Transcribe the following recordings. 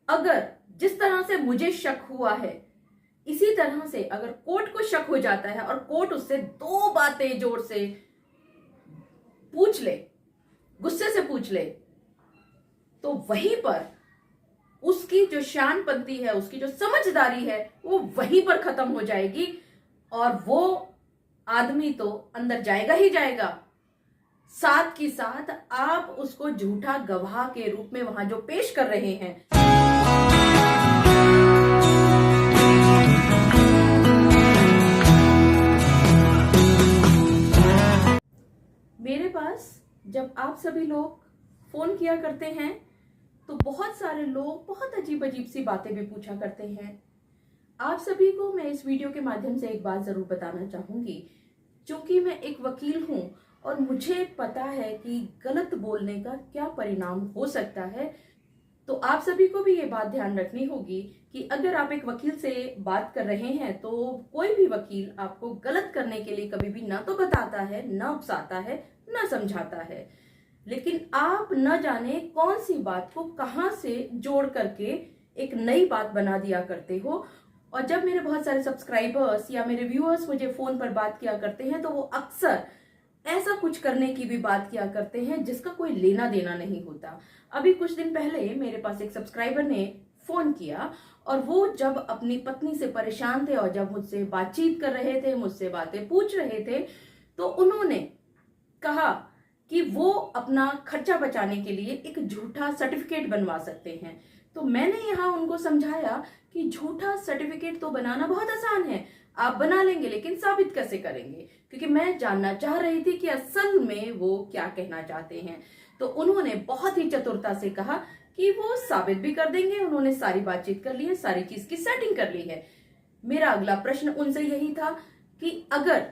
अगर जिस तरह से मुझे शक हुआ है, इसी तरह से अगर कोर्ट को शक हो जाता है और कोर्ट उससे दो बातें जोर से पूछ ले, गुस्से से पूछ ले, तो वहीं पर उसकी जो शानपंती है, उसकी जो समझदारी है, वो वहीं पर खत्म हो जाएगी और वो आदमी तो अंदर जाएगा ही जाएगा, साथ ही साथ आप उसको झूठा गवाह के रूप में वहां जो पेश कर रहे हैं। मेरे पास जब आप सभी लोग फोन किया करते हैं तो बहुत सारे लोग बहुत अजीब अजीब सी बातें भी पूछा करते हैं। आप सभी को मैं इस वीडियो के माध्यम से एक बात जरूर बताना चाहूंगी, क्योंकि मैं एक वकील हूं और मुझे पता है कि गलत बोलने का क्या परिणाम हो सकता है। तो आप सभी को भी ये बात ध्यान रखनी होगी कि अगर आप एक वकील से बात कर रहे हैं तो कोई भी वकील आपको गलत करने के लिए कभी भी ना तो बताता है, ना उकसाता है, ना समझाता है, लेकिन आप न जाने कौन सी बात को कहां से जोड़ करके एक नई बात बना दिया करते हो। और जब मेरे बहुत सारे सब्सक्राइबर्स या मेरे व्यूअर्स मुझे फोन पर बात किया करते हैं तो वो अक्सर ऐसा कुछ करने की भी बात किया करते हैं जिसका कोई लेना देना नहीं होता। अभी कुछ दिन पहले मेरे पास एक सब्सक्राइबर ने फोन किया और वो जब अपनी पत्नी से परेशान थे और जब मुझसे बातचीत कर रहे थे, मुझसे बातें पूछ रहे थे, तो उन्होंने कहा कि वो अपना खर्चा बचाने के लिए एक झूठा सर्टिफिकेट बनवा सकते हैं। तो मैंने यहाँ उनको समझाया कि झूठा सर्टिफिकेट तो बनाना बहुत आसान है, आप बना लेंगे, लेकिन साबित कैसे करेंगे, क्योंकि मैं जानना चाह रही थी कि असल में वो क्या कहना चाहते हैं। तो उन्होंने बहुत ही चतुरता से कहा कि वो साबित भी कर देंगे, उन्होंने सारी बातचीत कर ली है, सारी चीज की सेटिंग कर ली है। मेरा अगला प्रश्न उनसे यही था कि अगर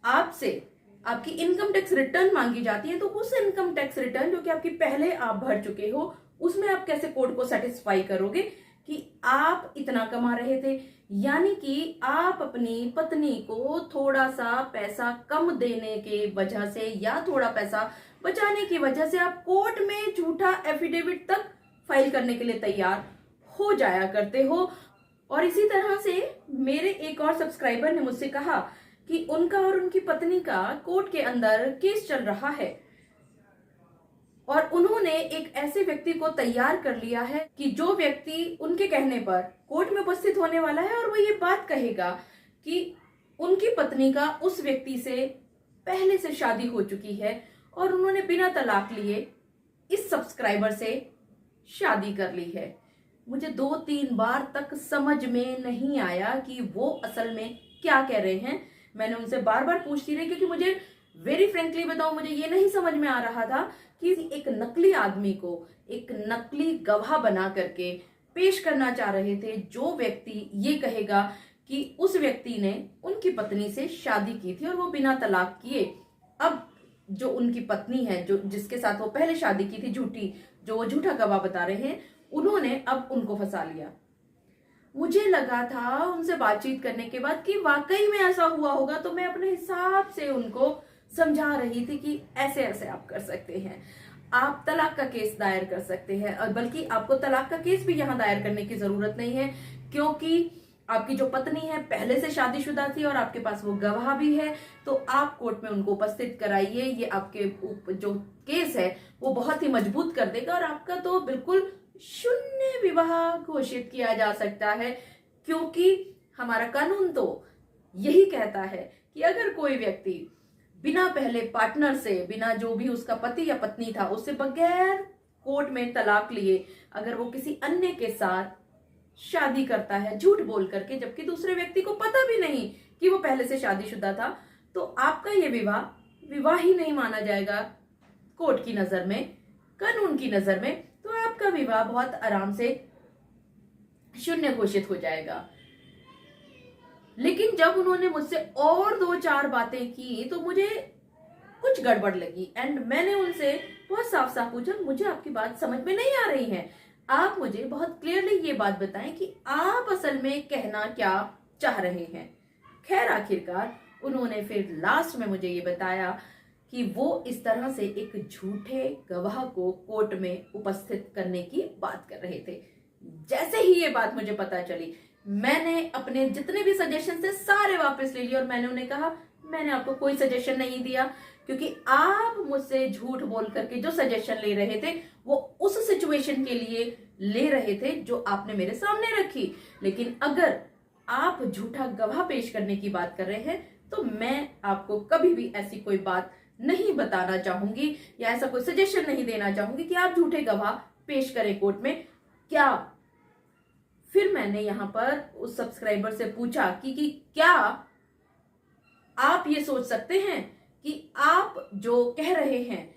आपसे आपकी इनकम टैक्स रिटर्न मांगी जाती है तो उस इनकम टैक्स रिटर्न जो कि आपकी पहले आप भर चुके हो, उसमें आप कैसे कोर्ट को सेटिस्फाई करोगे कि आप इतना कमा रहे थे। यानी कि आप अपनी पत्नी को थोड़ा सा पैसा कम देने के वजह से या थोड़ा पैसा बचाने की वजह से आप कोर्ट में झूठा एफिडेविट तक फाइल करने के लिए तैयार हो जाया करते हो। और इसी तरह से मेरे एक और सब्सक्राइबर ने मुझसे कहा कि उनका और उनकी पत्नी का कोर्ट के अंदर केस चल रहा है और उन्होंने एक ऐसे व्यक्ति को तैयार कर लिया है कि जो व्यक्ति उनके कहने पर कोर्ट में उपस्थित होने वाला है और वो ये बात कहेगा कि उनकी पत्नी का उस व्यक्ति से पहले से शादी हो चुकी है और उन्होंने बिना तलाक लिए इस सब्सक्राइबर से शादी कर ली है। मुझे 2-3 बार तक समझ में नहीं आया कि वो असल में क्या कह रहे हैं। मैंने उनसे बार बार पूछती रही क्योंकि मुझे वेरी फ्रेंकली बताऊं, मुझे ये नहीं समझ में आ रहा था कि एक नकली आदमी को एक नकली गवाह बना करके पेश करना चाह रहे थे, जो व्यक्ति ये कहेगा कि उस व्यक्ति ने उनकी पत्नी से शादी की थी और वो बिना तलाक किए अब जो उनकी पत्नी है, जो जिसके साथ वो पहले शादी की थी, झूठी, जो वो झूठा गवाह बता रहे हैं, उन्होंने अब उनको फंसा लिया। मुझे लगा था उनसे बातचीत करने के बाद कि वाकई में ऐसा हुआ होगा, तो मैं अपने हिसाब से उनको समझा रही थी कि ऐसे ऐसे आप कर सकते हैं, आप तलाक का केस दायर कर सकते हैं, और बल्कि आपको तलाक का केस भी यहाँ दायर करने की जरूरत नहीं है, क्योंकि आपकी जो पत्नी है पहले से शादीशुदा थी और आपके पास वो गवाह भी है, तो आप कोर्ट में उनको उपस्थित कराइए। ये आपके जो केस है वो बहुत ही मजबूत कर देगा और आपका तो बिल्कुल शून्य विवाह घोषित किया जा सकता है, क्योंकि हमारा कानून तो यही कहता है कि अगर कोई व्यक्ति बिना पहले पार्टनर से, बिना जो भी उसका पति या पत्नी था उससे बगैर कोर्ट में तलाक लिए अगर वो किसी अन्य के साथ शादी करता है झूठ बोल करके, जबकि दूसरे व्यक्ति को पता भी नहीं कि वो पहले से शादीशुदा था, तो आपका ये विवाह ही नहीं माना जाएगा कोर्ट की नजर में, कानून की नजर में। तो आपका विवाह बहुत आराम से शून्य घोषित हो जाएगा। लेकिन जब उन्होंने मुझसे और 2-4 बातें की तो मुझे कुछ गड़बड़ लगी एंड मैंने उनसे बहुत साफ साफ पूछा, मुझे आपकी बात समझ में नहीं आ रही है, आप मुझे बहुत क्लियरली ये बात बताएं कि आप असल में कहना क्या चाह रहे हैं। खैर आखिरकार उन्होंने फिर लास्ट में मुझे ये बताया कि वो इस तरह से एक झूठे गवाह को कोर्ट में उपस्थित करने की बात कर रहे थे। जैसे ही ये बात मुझे पता चली, मैंने अपने जितने भी सजेशन थे सारे वापस ले लिए और मैंने उन्हें कहा मैंने आपको कोई सजेशन नहीं दिया, क्योंकि आप मुझसे झूठ बोल करके जो सजेशन ले रहे थे वो उस सिचुएशन के लिए ले रहे थे जो आपने मेरे सामने रखी। लेकिन अगर आप झूठा गवाह पेश करने की बात कर रहे हैं तो मैं आपको कभी भी ऐसी कोई बात नहीं बताना चाहूंगी या ऐसा कोई सजेशन नहीं देना चाहूंगी कि आप झूठे गवाह पेश करें कोर्ट में। क्या फिर मैंने यहां पर उस सब्सक्राइबर से पूछा कि क्या आप ये सोच सकते हैं कि आप जो कह रहे हैं,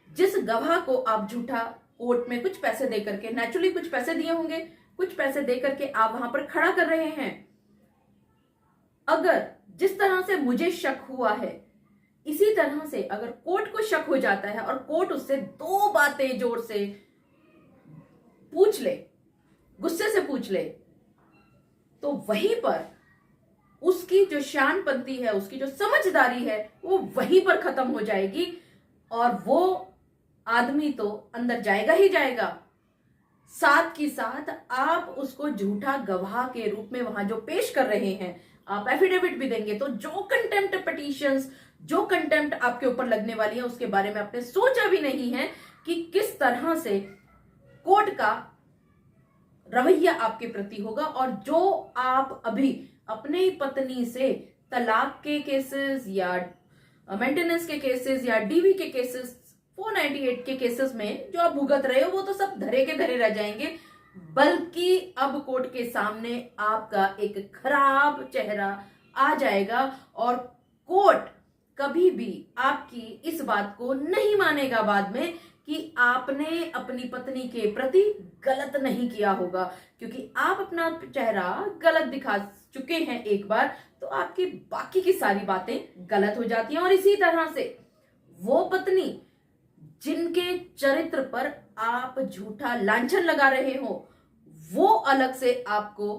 जिस गवाह को आप झूठा कोर्ट में कुछ पैसे दे करके, नेचुरली कुछ पैसे दिए होंगे, कुछ पैसे दे करके आप वहां पर खड़ा कर रहे हैं, अगर जिस तरह से मुझे शक हुआ है इसी तरह से अगर कोर्ट को शक हो जाता है और कोर्ट उससे दो बातें जोर से पूछ ले, गुस्से से पूछ ले, तो वहीं पर उसकी जो शानपंती है, उसकी जो समझदारी है वो वहीं पर खत्म हो जाएगी और वो आदमी तो अंदर जाएगा ही जाएगा। साथ की साथ आप उसको झूठा गवाह के रूप में वहां जो पेश कर रहे हैं, आप एफिडेविट भी देंगे, तो जो कंटेम्प्ट पिटीशंस, जो कंटेम्प्ट आपके ऊपर लगने वाली है उसके बारे में आपने सोचा भी नहीं है कि किस तरह से कोर्ट का रवैया आपके प्रति होगा। और जो आप अभी अपनी पत्नी से तलाक के केसेस या मेंटेनेंस के केसेस या डीवी के केसेस, 498 के केसेस में जो आप भुगत रहे हो वो तो सब धरे के धरे रह जाएंगे, बल्कि अब कोर्ट के सामने आपका एक खराब चेहरा आ जाएगा और कोर्ट कभी भी आपकी इस बात को नहीं मानेगा बाद में कि आपने अपनी पत्नी के प्रति गलत नहीं किया होगा, क्योंकि आप अपना चेहरा गलत दिखा चुके हैं एक बार, तो आपकी बाकी की सारी बातें गलत हो जाती हैं। और इसी तरह से वो पत्नी जिनके चरित्र पर आप झूठा लांछन लगा रहे हो वो अलग से आपको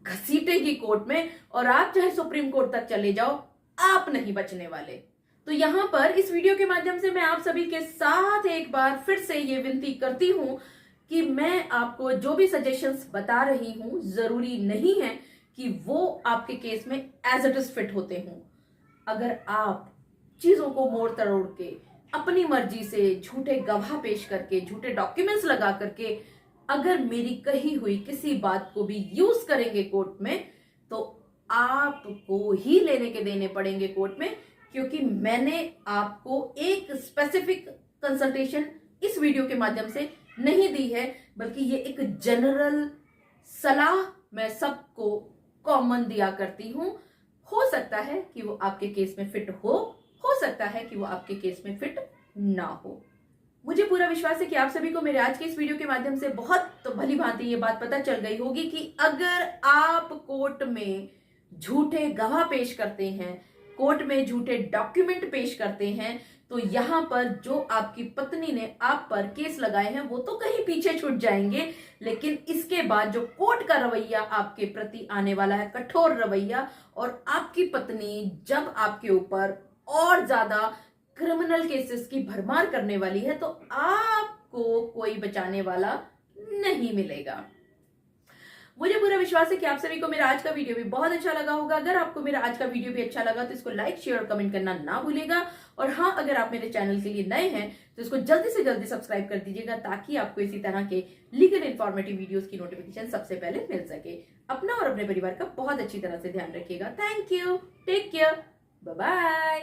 घसीटेगी कोर्ट में और आप चाहे सुप्रीम कोर्ट तक चले जाओ, आप नहीं बचने वाले। तो यहां पर इस वीडियो के माध्यम से मैं आप सभी के साथ एक बार फिर से ये विनती करती हूं कि मैं आपको जो भी सजेशंस बता रही हूं जरूरी नहीं है कि वो आपके केस में एज इट इज फिट होते हों। अगर आप चीजों को मोड़ तोड़ के अपनी मर्जी से झूठे गवाह पेश करके, झूठे डॉक्यूमेंट्स लगा करके अगर मेरी कही हुई किसी बात को भी यूज करेंगे कोर्ट में, तो आपको ही लेने के देने पड़ेंगे कोर्ट में, क्योंकि मैंने आपको एक स्पेसिफिक कंसल्टेशन इस वीडियो के माध्यम से नहीं दी है, बल्कि ये एक जनरल सलाह मैं सबको कॉमन दिया करती हूं। हो सकता है कि वो आपके केस में फिट हो सकता है कि वो आपके केस में फिट ना हो। मुझे पूरा विश्वास है कि आप सभी को मेरे आज के इस वीडियो के माध्यम से बहुत तो भली भांति ये बात पता चल गई होगी कि अगर आप कोर्ट में झूठे गवाह पेश करते हैं, कोर्ट में झूठे डॉक्यूमेंट पेश करते हैं, तो यहां पर जो आपकी पत्नी ने आप पर केस लगाए हैं वो तो कहीं पीछे छूट जाएंगे, लेकिन इसके बाद जो कोर्ट का रवैया आपके प्रति आने वाला है, कठोर रवैया, और आपकी पत्नी जब आपके ऊपर और ज्यादा क्रिमिनल केसेस की भरमार करने वाली है, तो आपको कोई बचाने वाला नहीं मिलेगा। मुझे पूरा विश्वास है कि आप सभी को मेरा आज का वीडियो भी बहुत अच्छा लगा होगा। अगर आपको मेरा आज का वीडियो भी अच्छा लगा तो इसको लाइक, शेयर और कमेंट करना ना भूलेगा। और हाँ, अगर आप मेरे चैनल के लिए नए हैं तो इसको जल्दी से जल्दी सब्सक्राइब कर दीजिएगा, ताकि आपको इसी तरह के लीगल इन्फॉर्मेटिव वीडियोस की नोटिफिकेशन सबसे पहले मिल सके। अपना और अपने परिवार का बहुत अच्छी तरह से ध्यान रखिएगा। Thank you, take care, bye bye.